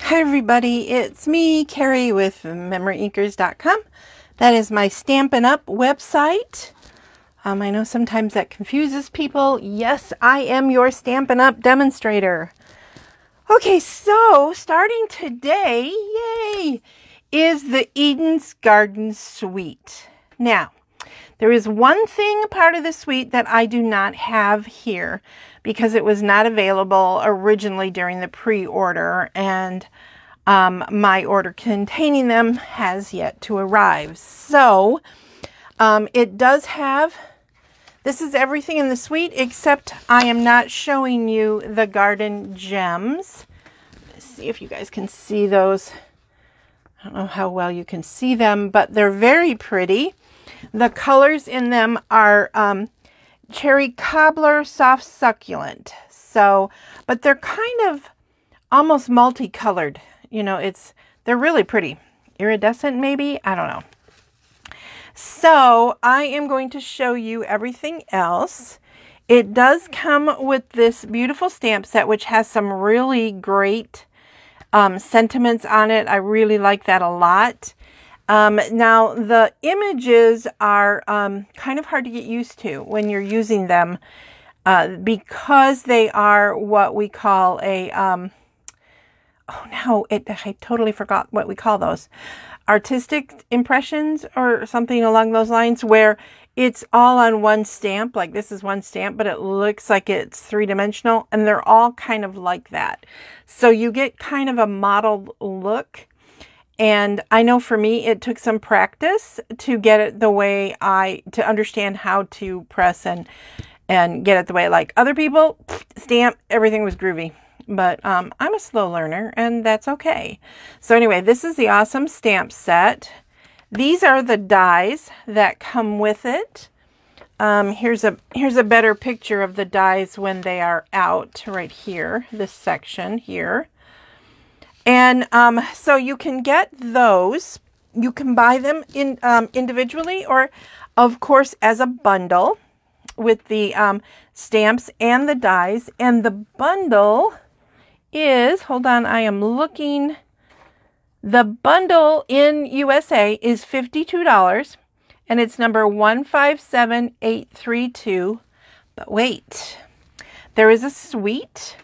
Hi everybody, it's me, Carrie with MemoryInkers.com. That is my Stampin' Up! Website. I know sometimes that confuses people. Yes, I am your Stampin' Up! Demonstrator. Okay, so starting today, yay, is the Eden's Garden Suite. Now, there is one thing part of the suite that I do not have here because it was not available originally during the pre-order, and my order containing them has yet to arrive. So it does have, this is everything in the suite except I am not showing you the Garden Gems. Let's see if you guys can see those. I don't know how well you can see them, but they're very pretty. The colors in them are Cherry Cobbler Soft Succulent. So, but they're kind of almost multicolored. You know, they're really pretty. Iridescent maybe? I don't know. So I am going to show you everything else. It does come with this beautiful stamp set, which has some really great sentiments on it. I really like that a lot. Now the images are kind of hard to get used to when you're using them because they are what we call a I totally forgot what we call those. Artistic impressions or something along those lines, where it's all on one stamp. Like this is one stamp, but it looks like it's three-dimensional, and they're all kind of like that. So you get kind of a modeled look. And I know for me, it took some practice to get it the way to understand how to press and get it the way I like. Other people, stamp, everything was groovy. But I'm a slow learner, and that's okay. So anyway, this is the awesome stamp set. These are the dies that come with it. Here's a better picture of the dies when they are out right here, this section here. And so you can get those. You can buy them individually or, of course, as a bundle with the stamps and the dies. And the bundle is, hold on, I am looking. The bundle in USA is $52, and it's number 157832. But wait, there is a suite,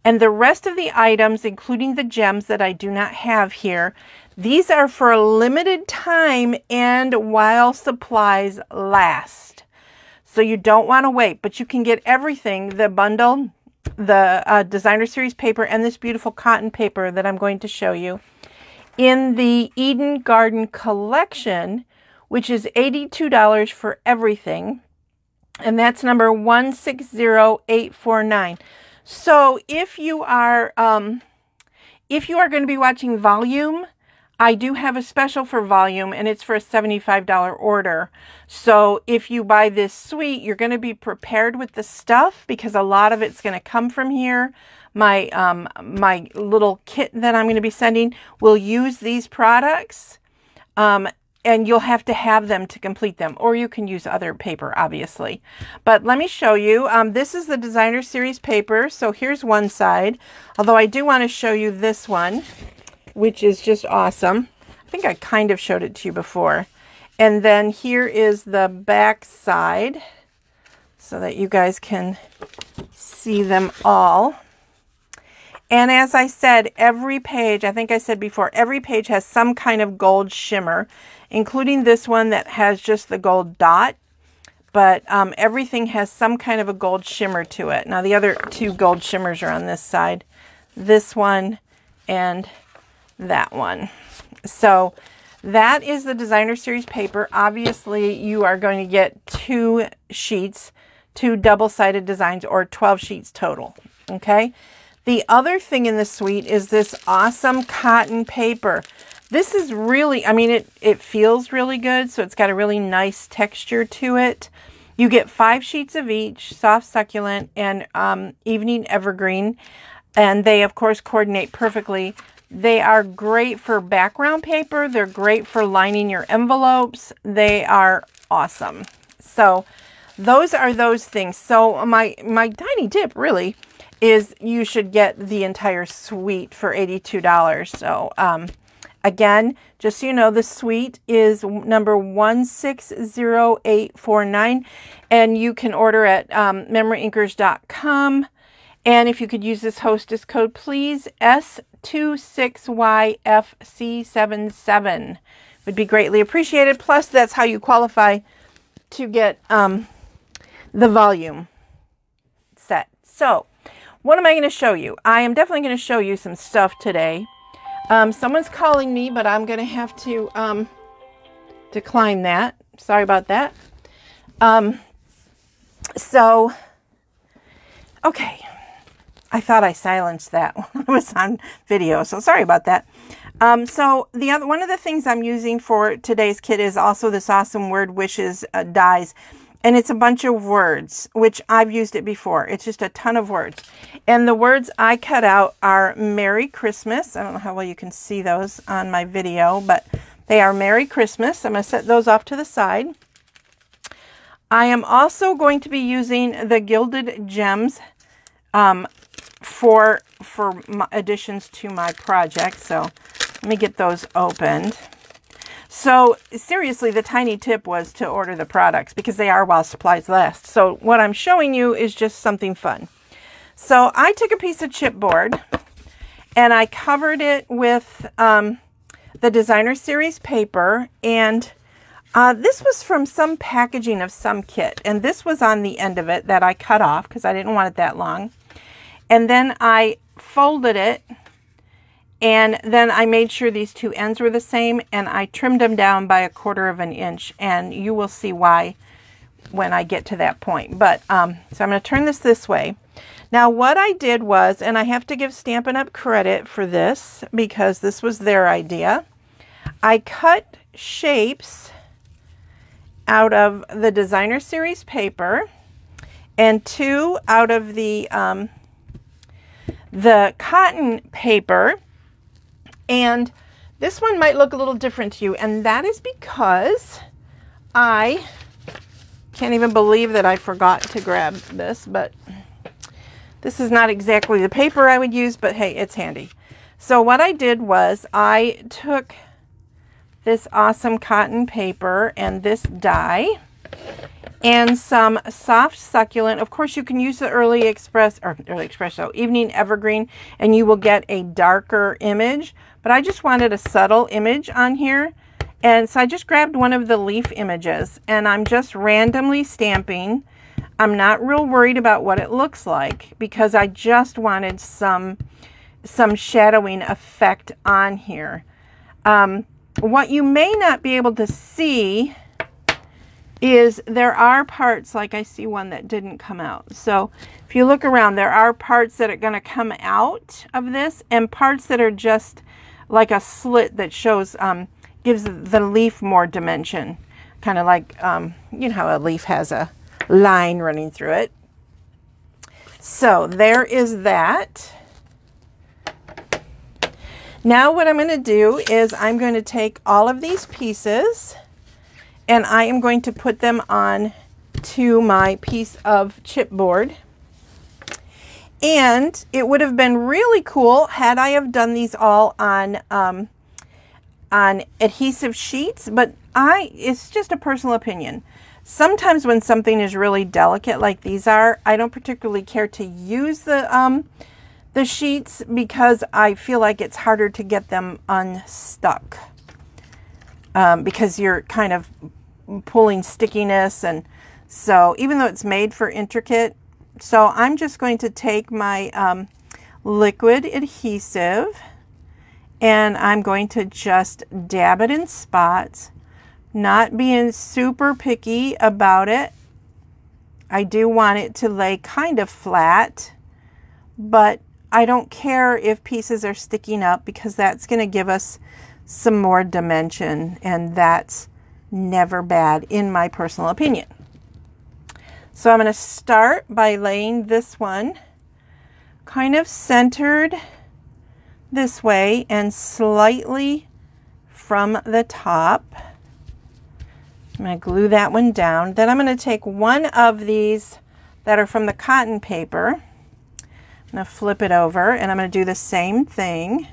and the rest of the items, including the gems that I do not have here, these are for a limited time and while supplies last. So you don't want to wait, but you can get everything, the bundle, the designer series paper, and this beautiful cotton paper that I'm going to show you in the Eden Garden collection, which is $82 for everything, and that's number 160849. So if you are going to be watching volume, I do have a special for volume, and it's for a $75 order. So if you buy this suite, you're going to be prepared with the stuff because a lot of it's going to come from here. My my little kit that I'm going to be sending will use these products, and you'll have to have them to complete them, or you can use other paper, obviously. But let me show you. This is the designer series paper. So here's one side, although I do want to show you this one, which is just awesome. I think I kind of showed it to you before. And then here is the back side so that you guys can see them all. And as I said, every page, I think I said before, every page has some kind of gold shimmer, including this one that has just the gold dot. But everything has some kind of a gold shimmer to it. Now the other two gold shimmers are on this side. This one and that one. So that is the designer series paper. Obviously you are going to get 2 sheets, 2 double-sided designs, or 12 sheets total. Okay. The other thing in the suite is this awesome cotton paper. This is really, I mean, it feels really good. So it's got a really nice texture to it. You get 5 sheets of each, soft succulent and evening evergreen. And they of course coordinate perfectly. They are great for background paper. They're great for lining your envelopes. They are awesome. So those are those things. So my tiny tip really is you should get the entire suite for $82. So again, just so you know, the suite is number 160849, and you can order at memoryinkers.com. And if you could use this hostess code, please, S26YFC77, would be greatly appreciated. Plus, that's how you qualify to get the volume set. So, what am I going to show you? I am definitely going to show you some stuff today. Someone's calling me, but I'm going to have to decline that. Sorry about that. Okay. I thought I silenced that when I was on video, so sorry about that. So one of the things I'm using for today's kit is also this awesome Word Wishes dies. And it's a bunch of words, which I've used it before. It's just a ton of words. And the words I cut out are Merry Christmas. I don't know how well you can see those on my video, but they are Merry Christmas. I'm going to set those off to the side. I am also going to be using the Gilded Gems for my additions to my project. So let me get those opened. So seriously, the tiny tip was to order the products because they are while supplies last. So what I'm showing you is just something fun. So I took a piece of chipboard and I covered it with the Designer Series paper. And this was from some packaging of some kit. And this was on the end of it that I cut off because I didn't want it that long. And then I folded it. And then I made sure these two ends were the same, and I trimmed them down by 1/4 of an inch, and you will see why when I get to that point. But so I'm going to turn this way. Now what I did was, and I have to give Stampin' Up! Credit for this because this was their idea, I cut shapes out of the Designer Series paper and 2 out of the cotton paper. And this one might look a little different to you, and that is because I can't even believe that I forgot to grab this, but this is not exactly the paper I would use, but hey, it's handy. So what I did was I took this awesome cotton paper and this die and some soft succulent. Of course, you can use the Early Espresso Evening Evergreen, and you will get a darker image. But I just wanted a subtle image on here. And so I just grabbed one of the leaf images, and I'm just randomly stamping. I'm not real worried about what it looks like because I just wanted some shadowing effect on here. What you may not be able to see is there are parts, like I see one that didn't come out. So if you look around, there are parts that are going to come out of this and parts that are just like a slit that shows, gives the leaf more dimension. Kind of like, you know how a leaf has a line running through it. So there is that. Now what I'm going to do is I'm going to take all of these pieces and I am going to put them on to my piece of chipboard. And it would have been really cool had I have done these all on adhesive sheets, but it's just a personal opinion. Sometimes when something is really delicate like these are, I don't particularly care to use the sheets because I feel like it's harder to get them unstuck. Because you're kind of pulling stickiness, and so even though it's made for intricate, so I'm just going to take my liquid adhesive and I'm going to just dab it in spots, not being super picky about it. I do want it to lay kind of flat, but I don't care if pieces are sticking up because that's going to give us some more dimension, and that's never bad in my personal opinion. So I'm going to start by laying this one kind of centered this way and slightly from the top. I'm going to glue that one down. Then I'm going to take one of these that are from the cotton paper. I'm going to flip it over, and I'm going to do the same thing.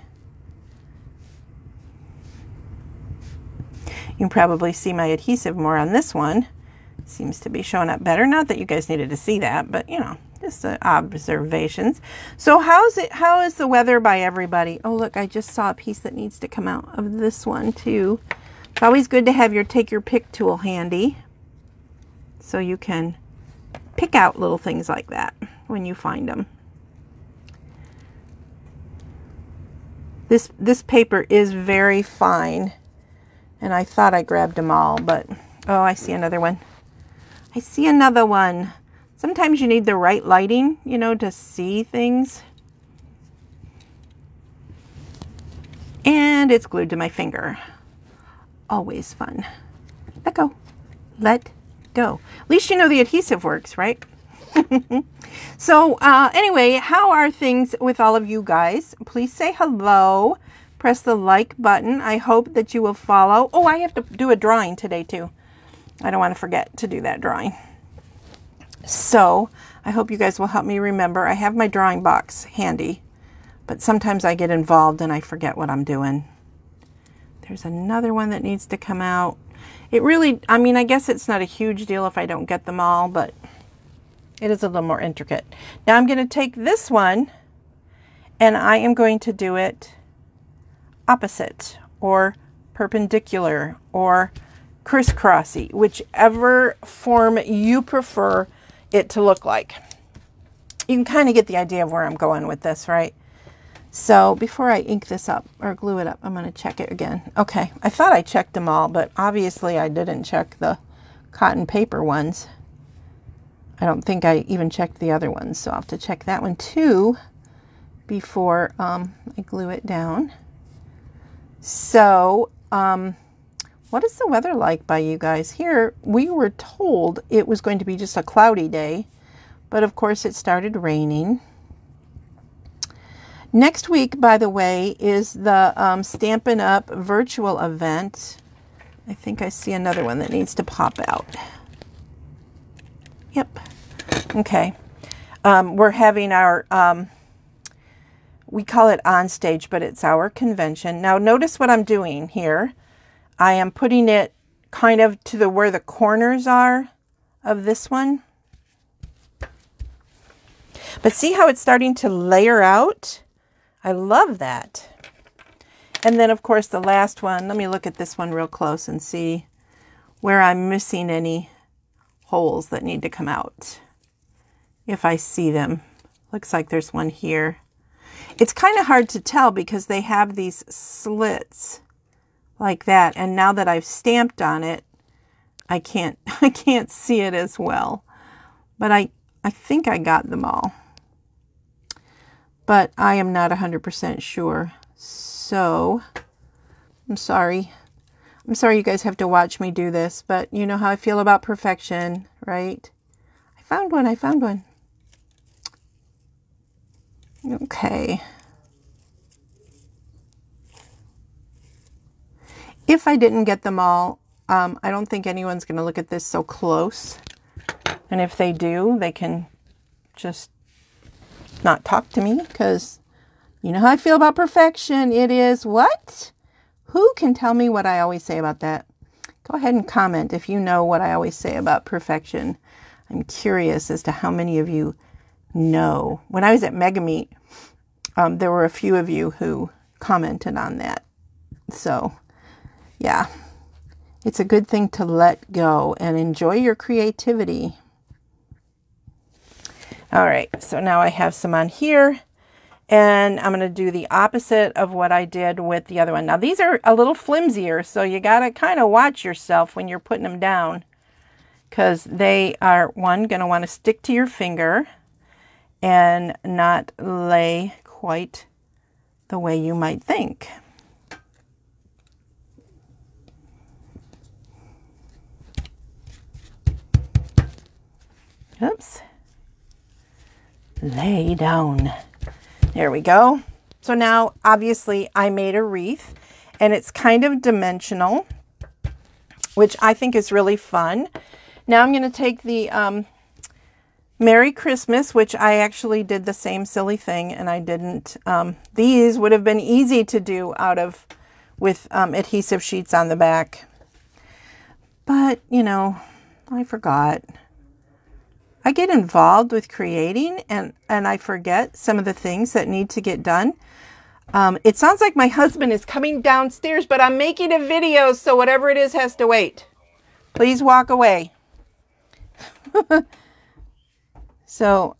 You can probably see my adhesive more on this one. Seems to be showing up better. Not that you guys needed to see that, but you know, just observations. So how is the weather by everybody? Oh, look, I just saw a piece that needs to come out of this one too. It's always good to have take your pick tool handy so you can pick out little things like that when you find them. This paper is very fine, and I thought I grabbed them all, but oh, I see another one. I see another one. Sometimes you need the right lighting, you know, to see things. And it's glued to my finger. Always fun. Let go. Let go. At least you know the adhesive works, right? So anyway, how are things with all of you guys? Please say hello. Press the like button. I hope that you will follow. Oh, I have to do a drawing today too. I don't want to forget to do that drawing. So I hope you guys will help me remember. I have my drawing box handy, but sometimes I get involved and I forget what I'm doing. There's another one that needs to come out. It really, I mean, I guess it's not a huge deal if I don't get them all, but it is a little more intricate. Now I'm going to take this one and I am going to do it opposite or perpendicular or crisscrossy, whichever form you prefer it to look like. You can kind of get the idea of where I'm going with this, right? So before I ink this up or glue it up, I'm going to check it again. Okay, I thought I checked them all, but obviously I didn't check the cotton paper ones. I don't think I even checked the other ones, so I'll have to check that one too before I glue it down. So, what is the weather like by you guys? Here, we were told it was going to be just a cloudy day, but of course it started raining. Next week, by the way, is the Stampin' Up! Virtual event. I think I see another one that needs to pop out. Yep. Okay. We're having our, we call it on stage, but it's our convention. Now, notice what I'm doing here. I am putting it kind of to where the corners are of this one. But see how it's starting to layer out? I love that. And then, of course, the last one. Let me look at this one real close and see where I'm missing any holes that need to come out. If I see them. Looks like there's one here. It's kind of hard to tell because they have these slits like that, and now that I've stamped on it, I can't see it as well. But I think I got them all. But I am not 100% sure. So I'm sorry. I'm sorry you guys have to watch me do this, but you know how I feel about perfection, right? I found one. I found one. Okay. If I didn't get them all, I don't think anyone's going to look at this so close. And if they do, they can just not talk to me because you know how I feel about perfection. It is what? Who can tell me what I always say about that? Go ahead and comment if you know what I always say about perfection. I'm curious as to how many of you know. When I was at Mega Meet, there were a few of you who commented on that. So, yeah, it's a good thing to let go and enjoy your creativity. All right, so now I have some on here, and I'm going to do the opposite of what I did with the other one. Now, these are a little flimsier, so you got to kind of watch yourself when you're putting them down, because they are, one, going to want to stick to your finger and not lay quite the way you might think. Oops. Lay down. There we go. So now, obviously, I made a wreath, and it's kind of dimensional, which I think is really fun. Now I'm going to take the Merry Christmas, which I actually did the same silly thing, and I didn't. These would have been easy to do with adhesive sheets on the back. But, you know, I forgot. I get involved with creating and I forget some of the things that need to get done. It sounds like my husband is coming downstairs, but I'm making a video, so whatever it is has to wait. Please walk away. So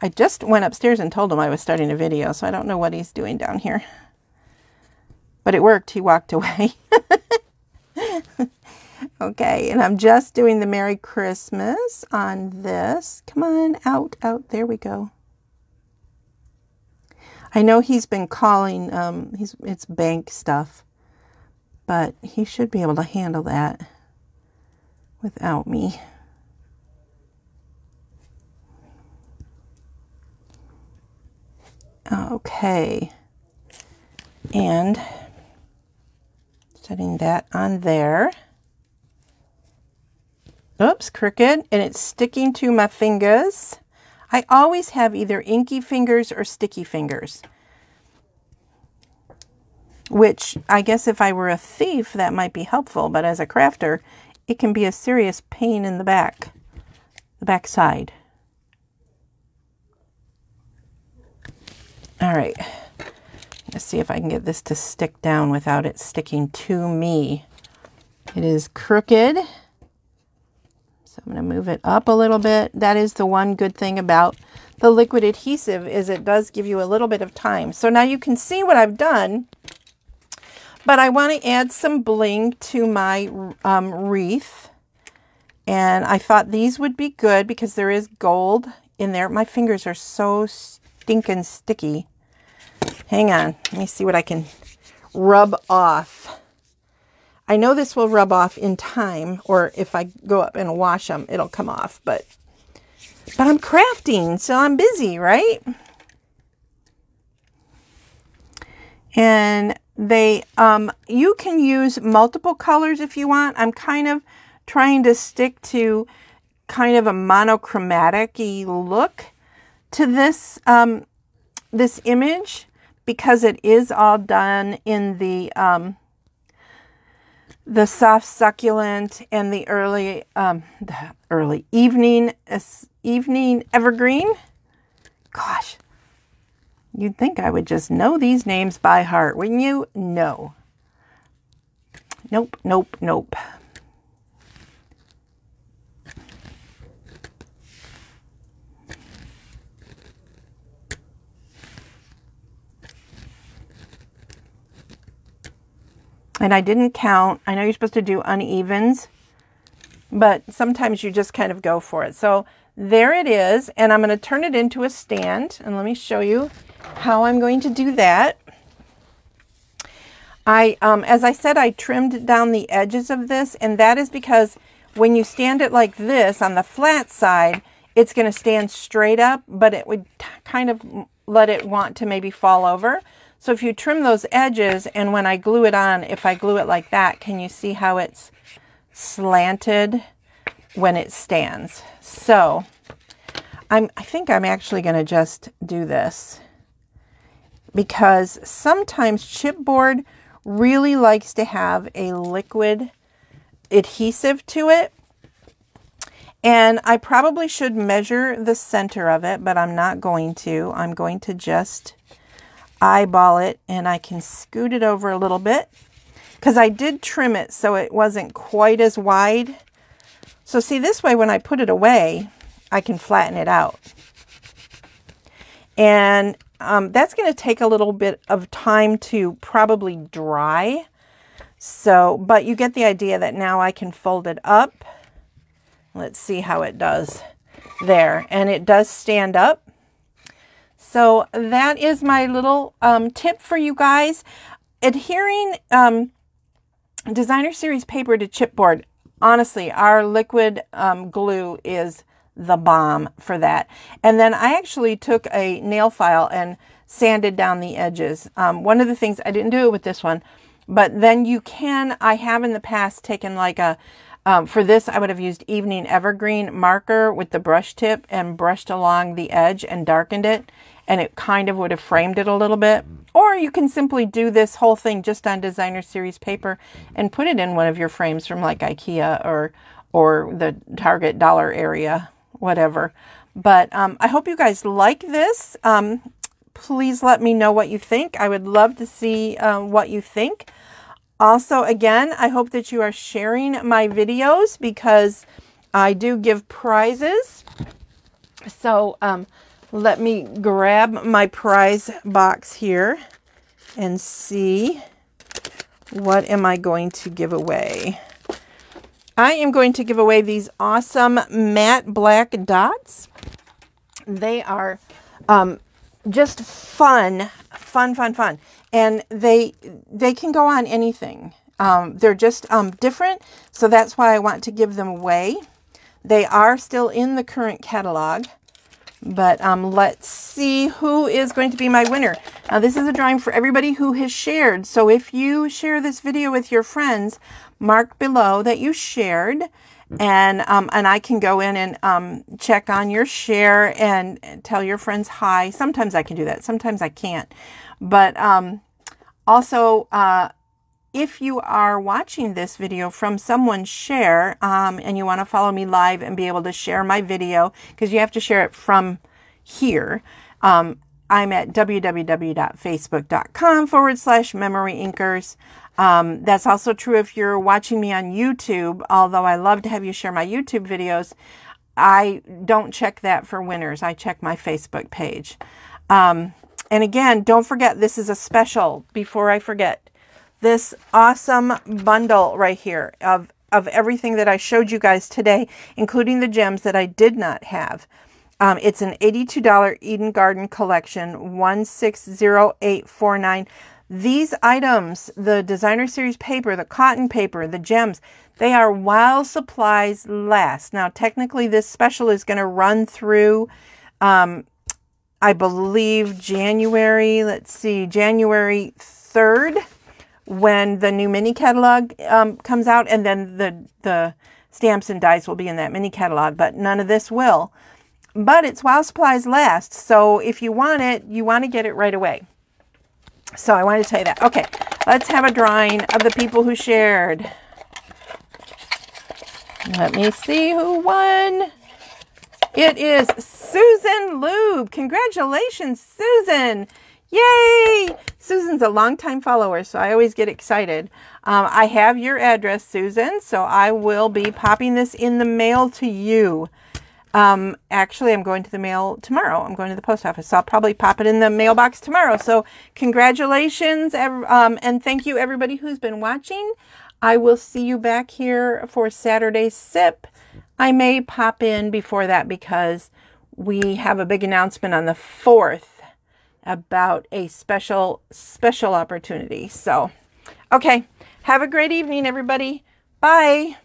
I just went upstairs and told him I was starting a video, so I don't know what he's doing down here. But it worked. He walked away. Okay, and I'm just doing the Merry Christmas on this. Come on, out. There we go. I know he's been calling, it's bank stuff, but he should be able to handle that without me. Okay, and setting that on there. Oops, crooked, and it's sticking to my fingers. I always have either inky fingers or sticky fingers, which I guess if I were a thief, that might be helpful, but as a crafter, it can be a serious pain in the back side. All right, let's see if I can get this to stick down without it sticking to me. It is crooked. So I'm going to move it up a little bit. That is the one good thing about the liquid adhesive, is it does give you a little bit of time. So now you can see what I've done, but I want to add some bling to my wreath. And I thought these would be good because there is gold in there. My fingers are so stinking sticky. Hang on, let me see what I can rub off. I know this will rub off in time, or if I go up and wash them, it'll come off, but I'm crafting, so I'm busy, right? And you can use multiple colors if you want. I'm kind of trying to stick to kind of a monochromatic-y look to this, this image, because it is all done in the soft succulent and the early evening evergreen. Gosh, you'd think I would just know these names by heart, wouldn't you? No. Nope, nope, nope. And I didn't count. I know you're supposed to do unevens, but sometimes you just kind of go for it. So there it is, and I'm going to turn it into a stand, and let me show you how I'm going to do that. As I said, I trimmed down the edges of this, and that is because when you stand it like this on the flat side, it's going to stand straight up, but it would kind of let it want to maybe fall over. So if you trim those edges, and when I glue it on, if I glue it like that, can you see how it's slanted when it stands? So I think I'm actually going to just do this, because sometimes chipboard really likes to have a liquid adhesive to it. And I probably should measure the center of it, but I'm not going to. I'm going to just eyeball it, and I can scoot it over a little bit because I did trim it so it wasn't quite as wide. So see, this way when I put it away, I can flatten it out. And that's going to take a little bit of time to probably dry. So, but you get the idea that now I can fold it up. Let's see how it does there. And it does stand up. So that is my little tip for you guys. Adhering designer series paper to chipboard. Honestly, our liquid glue is the bomb for that. And then I actually took a nail file and sanded down the edges. One of the things, I didn't do it with this one, but then you can, I have in the past taken like a For this, I would have used Evening Evergreen marker with the brush tip and brushed along the edge and darkened it, and it kind of would have framed it a little bit. Or you can simply do this whole thing just on designer series paper and put it in one of your frames from like IKEA or the Target dollar area, whatever. But I hope you guys like this. Please let me know what you think. I would love to see what you think. Also, again, I hope that you are sharing my videos because I do give prizes. So let me grab my prize box here and see what am I going to give away. I am going to give away these awesome matte black dots. They are just fun. And they can go on anything. They're just different, so that's why I want to give them away. They are still in the current catalog, but let's see who is going to be my winner. Now, this is a drawing for everybody who has shared, so if you share this video with your friends, mark below that you shared, and I can go in and check on your share and tell your friends hi. Sometimes I can do that, sometimes I can't. But also, if you are watching this video from someone's share and you want to follow me live and be able to share my video, because you have to share it from here, I'm at www.facebook.com/memoryinkers. That's also true if you're watching me on YouTube, although I love to have you share my YouTube videos. I don't check that for winners. I check my Facebook page. And again, don't forget, this is a special. Before I forget, this awesome bundle right here of everything that I showed you guys today, including the gems that I did not have. It's an $82 Eden Garden Collection, 160849. These items, the designer series paper, the cotton paper, the gems, they are while supplies last. Now, technically, this special is going to run through I believe January 3rd, when the new mini catalog comes out, and then the stamps and dies will be in that mini catalog, but none of this will. But it's while supplies last, so if you want it, you want to get it right away. So I wanted to tell you that. Okay, let's have a drawing of the people who shared. Let me see who won. It is Susan Lube. Congratulations, Susan. Yay! Susan's a longtime follower, so I always get excited. I have your address, Susan, so I will be popping this in the mail to you. Actually, I'm going to the mail tomorrow. I'm going to the post office, so I'll probably pop it in the mailbox tomorrow. So congratulations, and thank you, everybody who's been watching. I will see you back here for Saturday's sip. I may pop in before that because we have a big announcement on the 4th about a special opportunity. So, okay. Have a great evening, everybody. Bye.